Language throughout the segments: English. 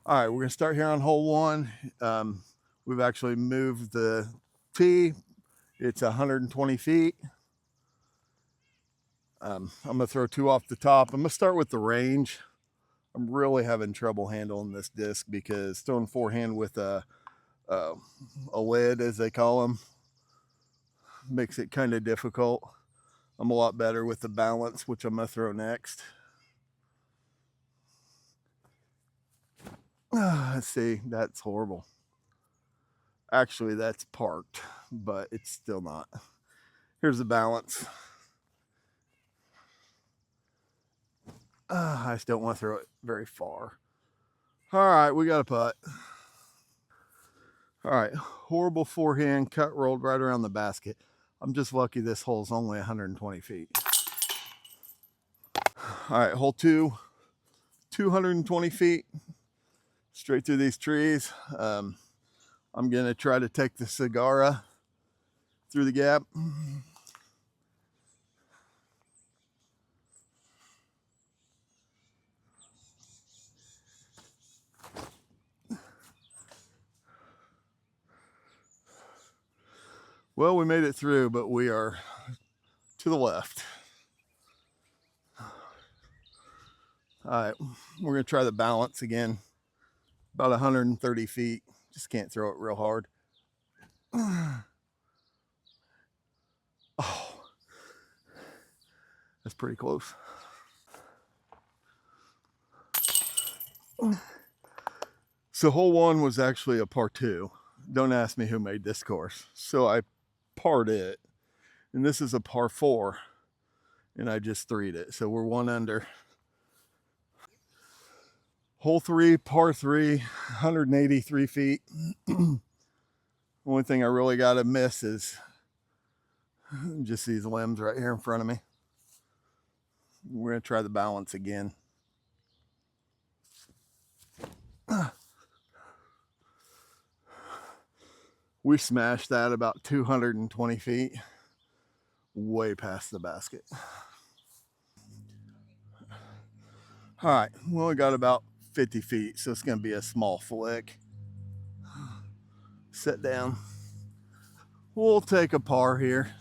All right, we're gonna start here on hole one. We've actually moved the tee. It's 120 feet. I'm gonna throw two off the top. I'm gonna start with the range. I'm really having trouble handling this disc because throwing forehand with a lid, as they call them, makes it kind of difficult. I'm a lot better with the balance, which I'm gonna throw next. Let's see, that's horrible. Actually, that's parked, but it's still not. Here's the balance. I just don't want to throw it very far. All right, we got a putt. All right, horrible forehand, cut rolled right around the basket. I'm just lucky this hole's only 120 feet. All right, hole two, 220 feet, straight through these trees. I'm gonna try to take the Cigarra through the gap. Well, we made it through, but we are to the left. All right, we're gonna try the balance again. About 130 feet. Just can't throw it real hard. Oh, that's pretty close. So hole one was actually a par two. Don't ask me who made this course. So I parred it, and this is a par four, and I just threed it. So we're one under. Hole three, par three, 183 feet. Only thing I really got to miss is just these limbs right here in front of me. We're going to try the balance again. We smashed that about 220 feet, way past the basket. All right, we only got about 50 feet, so it's going to be a small flick. Sit down. We'll take a par here.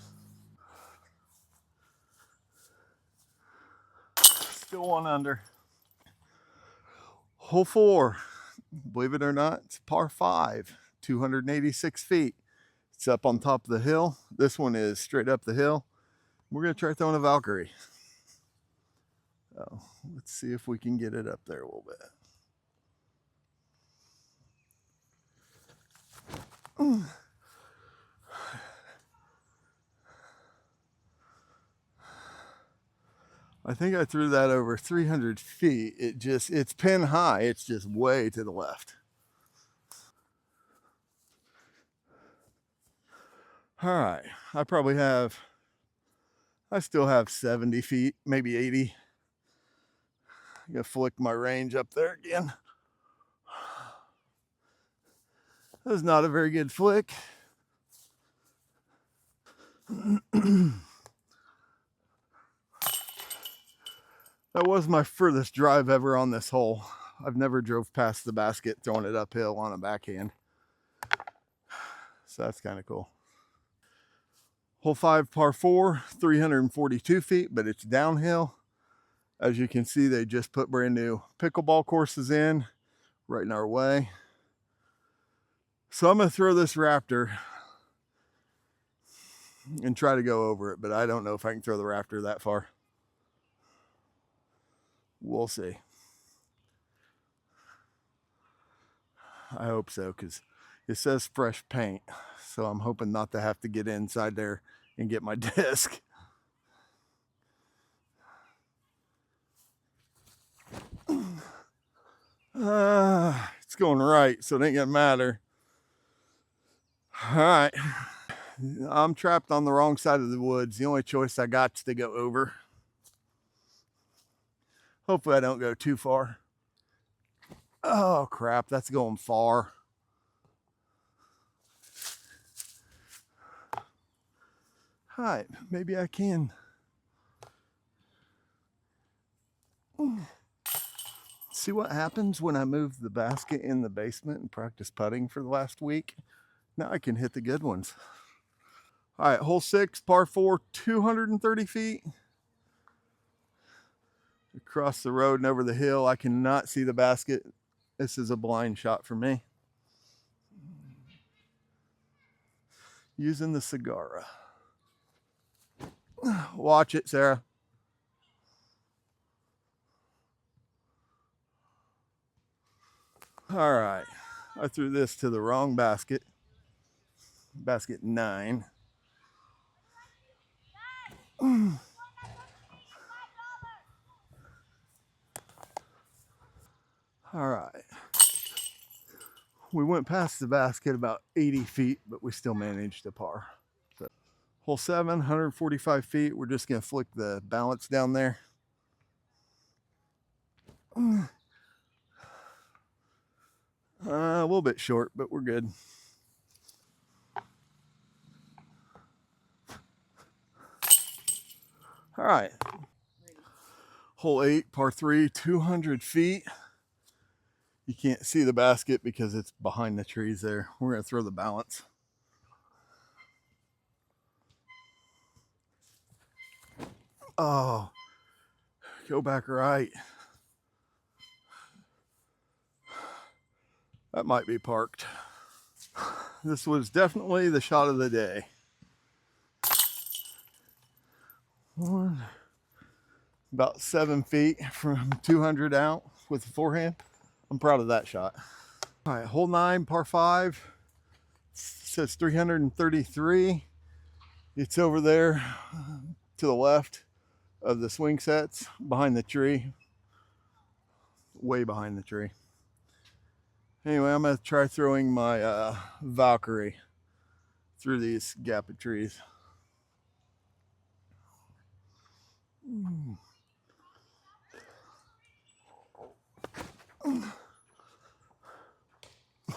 Still one under. Hole four, believe it or not, it's par five, 286 feet. It's up on top of the hill. This one is straight up the hill. We're going to try throwing a Valkyrie. So let's see if we can get it up there a little bit. I think I threw that over 300 feet. It's pin high. It's just way to the left. All right, I still have 70 feet, maybe 80. I'm gonna flick my range up there again. That was not a very good flick. That was my furthest drive ever on this hole. I've never drove past the basket throwing it uphill on a backhand. So that's kind of cool. Hole five, par four, 342 feet, but it's downhill. As you can see, they just put brand new pickleball courses in right in our way. So I'm gonna throw this Raptor and try to go over it, but I don't know if I can throw the Raptor that far. We'll see. I hope so, because it says fresh paint. So I'm hoping not to have to get inside there and get my disc. It's going right, so it ain't gonna matter. All right. I'm trapped on the wrong side of the woods. The only choice I got is to go over. Hopefully I don't go too far. Oh crap, that's going far. All right, maybe I can. See what happens when I move the basket in the basement and practice putting for the last week? Now I can hit the good ones. All right, hole 6, par 4, 230 feet. Across the road and over the hill. I cannot see the basket. This is a blind shot for me. Using the Sagara. Watch it, Sarah. All right, I threw this to the wrong basket. Basket 9. All right. We went past the basket about 80 feet, but we still managed a par. So, hole 7, 145 feet. We're just going to flick the balance down there. A little bit short, but we're good. All right. Hole 8, par 3, 200 feet. You can't see the basket because it's behind the trees there. We're going to throw the balance. Oh, go back right. That might be parked. This was definitely the shot of the day. About 7 feet from 200 out with the forehand. I'm proud of that shot. All right, hole 9, par 5. It says 333. It's over there to the left of the swing sets, behind the tree, way behind the tree. Anyway, I'm gonna try throwing my Valkyrie through these gap of trees.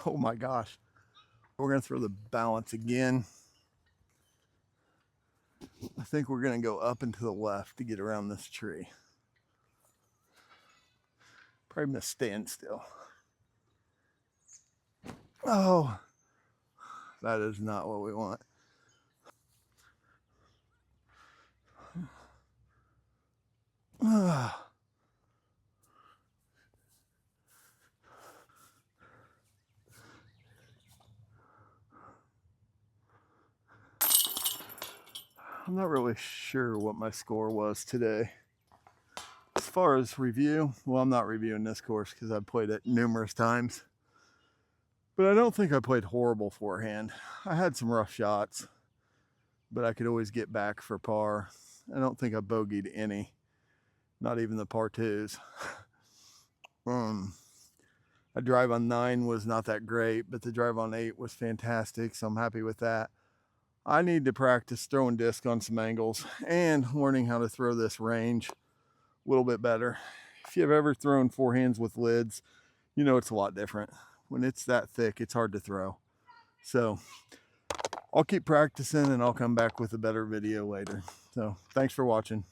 Oh my gosh. We're gonna throw the balance again. I think we're gonna go up and to the left to get around this tree. Probably gonna stand still. Oh, that is not what we want. I'm not really sure what my score was today. As far as review, well, I'm not reviewing this course because I've played it numerous times. But I don't think I played horrible forehand. I had some rough shots, but I could always get back for par. I don't think I bogeyed any, not even the par 2s. A drive on 9 was not that great, but the drive on 8 was fantastic, so I'm happy with that. I need to practice throwing disc on some angles and learning how to throw this range a little bit better. If you've ever thrown forehands with lids, you know it's a lot different. When it's that thick, it's hard to throw. So I'll keep practicing and I'll come back with a better video later. So thanks for watching.